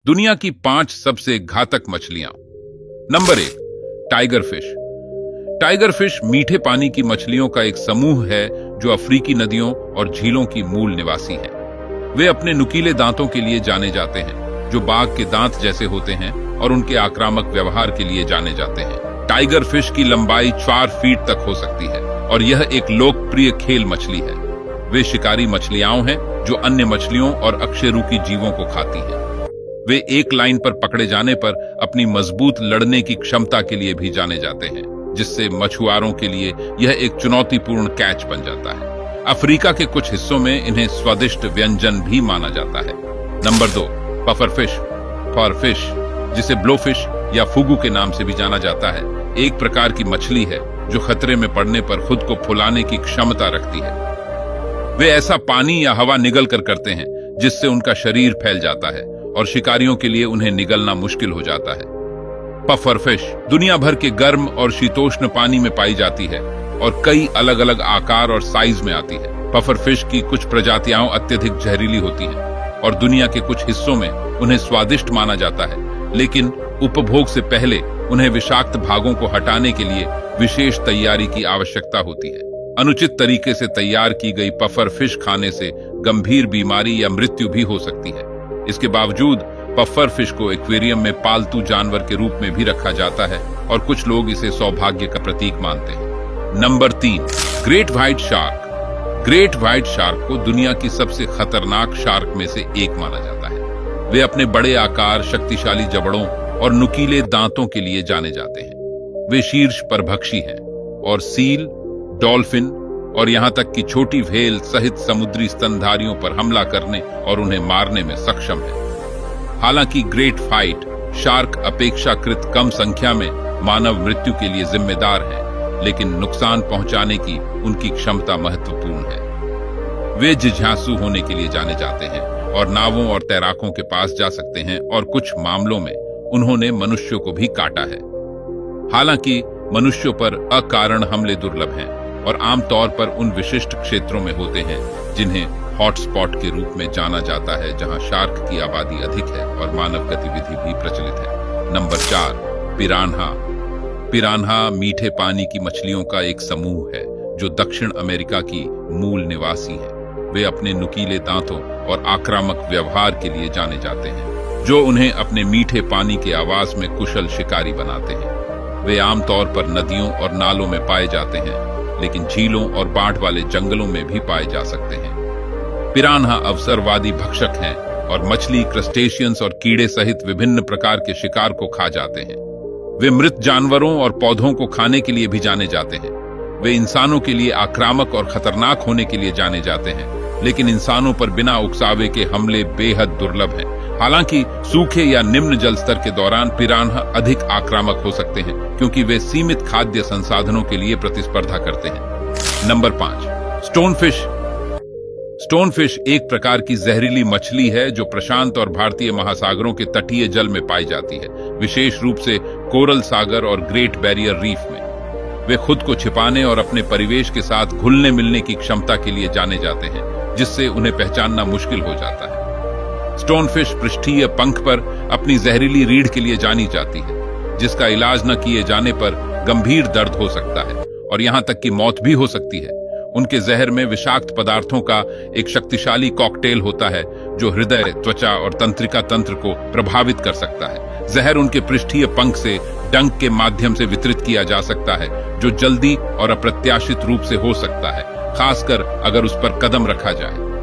दुनिया की 5 सबसे घातक मछलियां। Number 1, tiger fish. Tiger fish मीठे पानी की मछलियों का एक समूह है जो अफ्रीकी नदियों और झीलों की मूल निवासी है। वे अपने नुकीले दांतों के लिए जाने जाते हैं, जो बाघ के दांत जैसे होते हैं, और उनके आक्रामक व्यवहार के लिए जाने जाते हैं। टाइगर फिश की लंबाई 4 फीट तक हो सकती है और यह एक लोकप्रिय खेल मछली है। वे शिकारी मछलियां हैं जो अन्य मछलियों और अकशेरुकी जीवों को खाती हैं। वे एक लाइन पर पकड़े जाने पर अपनी मजबूत लड़ने की क्षमता के लिए भी जाने जाते हैं, जिससे मछुआरों के लिए यह एक चुनौतीपूर्ण कैच बन जाता है। अफ्रीका के कुछ हिस्सों में इन्हें स्वादिष्ट व्यंजन भी माना जाता है। Number 2, puffer fish. Puffer fish, जिसे ब्लोफिश या फुगू के नाम से भी जाना जाता है, एक प्रकार की मछली है जो खतरे में पड़ने पर खुद को फुलाने की क्षमता रखती है। वे ऐसा पानी या हवा निगल कर करते हैं जिससे उनका शरीर फैल जाता है और शिकारियों के लिए उन्हें निगलना मुश्किल हो जाता है। पफर फिश दुनिया भर के गर्म और शीतोष्ण पानी में पाई जाती है और कई अलग अलग आकार और साइज में आती है। पफर फिश की कुछ प्रजातियां अत्यधिक जहरीली होती हैं और दुनिया के कुछ हिस्सों में उन्हें स्वादिष्ट माना जाता है, लेकिन उपभोग से पहले उन्हें विषाक्त भागों को हटाने के लिए विशेष तैयारी की आवश्यकता होती है। अनुचित तरीके से तैयार की गई पफर फिश खाने से गंभीर बीमारी या मृत्यु भी हो सकती है। इसके बावजूद पफर फिश को एक्वेरियम में पालतू जानवर के रूप में भी रखा जाता है और कुछ लोग इसे सौभाग्य का प्रतीक मानते हैं। Number 3, great white shark. Great white shark को दुनिया की सबसे खतरनाक शार्क में से एक माना जाता है। वे अपने बड़े आकार, शक्तिशाली जबड़ों और नुकीले दांतों के लिए जाने जाते हैं। वे शीर्ष परभक्षी हैं और सील, डॉल्फिन और यहां तक कि छोटी व्हेल सहित समुद्री स्तनधारियों पर हमला करने और उन्हें मारने में सक्षम है। हालांकि ग्रेट व्हाइट शार्क अपेक्षाकृत कम संख्या में मानव मृत्यु के लिए जिम्मेदार है, लेकिन नुकसान पहुंचाने की उनकी क्षमता महत्वपूर्ण है। वे जिज्ञासु होने के लिए जाने जाते हैं और नावों और तैराकों के पास जा सकते हैं और कुछ मामलों में उन्होंने मनुष्यों को भी काटा है। हालांकि मनुष्यों पर अकारण हमले दुर्लभ हैं और आमतौर पर उन विशिष्ट क्षेत्रों में होते हैं जिन्हें हॉटस्पॉट के रूप में जाना जाता है, जहां शार्क की आबादी अधिक है और मानव गतिविधि भी प्रचलित है। Number 4, piranha. पिरान्हा मीठे पानी की मछलियों का एक समूह है जो दक्षिण अमेरिका की मूल निवासी है। वे अपने नुकीले दांतों और आक्रामक व्यवहार के लिए जाने जाते हैं, जो उन्हें अपने मीठे पानी के आवाज में कुशल शिकारी बनाते हैं। वे आमतौर पर नदियों और नालों में पाए जाते हैं, लेकिन झीलों और बाढ़ वाले जंगलों में भी पाए जा सकते हैं। पिरान्हा अवसरवादी भक्षक हैं और मछली, क्रस्टेशियंस और कीड़े सहित विभिन्न प्रकार के शिकार को खा जाते हैं। वे मृत जानवरों और पौधों को खाने के लिए भी जाने जाते हैं। वे इंसानों के लिए आक्रामक और खतरनाक होने के लिए जाने जाते हैं, लेकिन इंसानों पर बिना उकसावे के हमले बेहद दुर्लभ हैं। हालांकि सूखे या निम्न जल स्तर के दौरान पिरान्हा अधिक आक्रामक हो सकते हैं, क्योंकि वे सीमित खाद्य संसाधनों के लिए प्रतिस्पर्धा करते हैं। Number 5, stonefish. स्टोनफिश एक प्रकार की जहरीली मछली है जो प्रशांत और भारतीय महासागरों के तटीय जल में पाई जाती है, विशेष रूप से कोरल सागर और ग्रेट बैरियर रीफ में। वे खुद को छिपाने और अपने परिवेश के साथ घुलने मिलने की क्षमता के लिए जाने जाते हैं, जिससे उन्हें पहचानना मुश्किल हो जाता है। स्टोनफिश पृष्ठीय पंख पर अपनी जहरीली रीढ़ के लिए जानी जाती है, जिसका इलाज न किए जाने पर गंभीर दर्द हो सकता है और यहां तक कि मौत भी हो सकती है। उनके जहर में विषाक्त पदार्थों का एक शक्तिशाली कॉकटेल होता है जो हृदय, त्वचा और तंत्रिका तंत्र को प्रभावित कर सकता है। जहर उनके पृष्ठीय पंख से डंक के माध्यम से वितरित किया जा सकता है, जो जल्दी और अप्रत्याशित रूप से हो सकता है, खासकर अगर उस पर कदम रखा जाए।